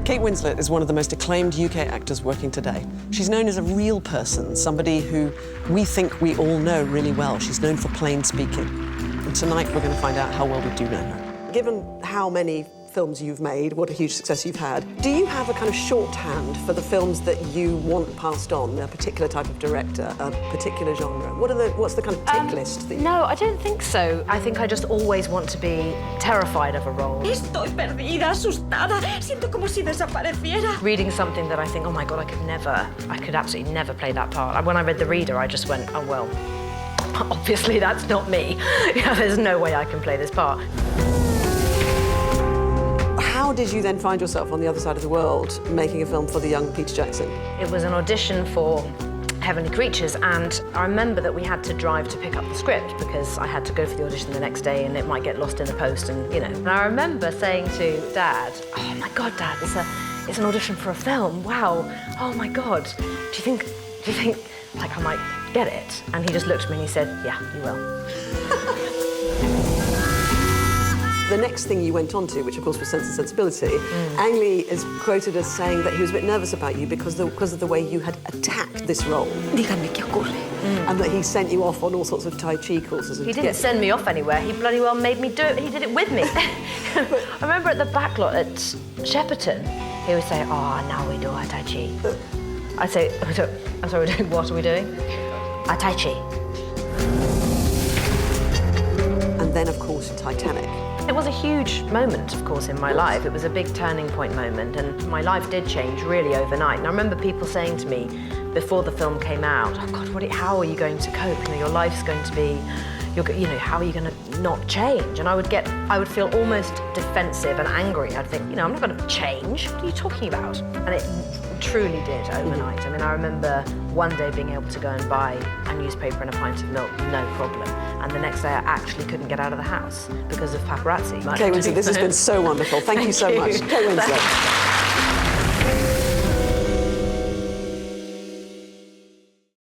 Kate Winslet is one of the most acclaimed UK actors working today. She's known as a real person, somebody who we think we all know really well. She's known for plain speaking. And tonight we're going to find out how well we do know her. Given how many films you've made, what a huge success you've had, do you have a kind of shorthand for the films that you want passed on, a particular type of director, a particular genre? What's the kind of tick list that you... No, I don't think so. I think I just always want to be terrified of a role. Estoy perdida, asustada. Siento como si desapareciera. Reading something that I think, oh my God, I could absolutely never play that part. When I read The Reader, I just went, oh, well, obviously that's not me. Yeah, there's no way I can play this part. How did you then find yourself on the other side of the world making a film for the young Peter Jackson? It was an audition for Heavenly Creatures, and I remember that we had to drive to pick up the script because I had to go for the audition the next day and it might get lost in the post and, you know. And I remember saying to Dad, oh my God, Dad, it's an audition for a film, wow, oh my God. Do you think like I might get it? And he just looked at me and he said, yeah, you will. The next thing you went on to, which of course was Sense and Sensibility, Ang Lee is quoted as saying that he was a bit nervous about you because of the way you had attacked this role. Díganme qué ocurre. And that he sent you off on all sorts of Tai Chi courses. He didn't send me off anywhere, he bloody well made me do it, he did it with me. I remember at the backlot at Shepperton, he would say, oh, now we do our Tai Chi. I'd say, I'm sorry, what are we doing? Our Tai Chi. And then, of course, Titanic. It was a huge moment, of course, in my life. It was a big turning point moment, and my life did change really overnight. And I remember people saying to me before the film came out, oh God, how are you going to cope? You know, your life's going to be, how are you going to not change? And I would feel almost defensive and angry. I'd think, I'm not going to change. What are you talking about? And it truly did overnight. I mean, I remember one day being able to go and buy a newspaper and a pint of milk, no problem. And the next day I actually couldn't get out of the house because of paparazzi. Kate Winslet, this has been so wonderful. Thank you so much. Kate Winslet.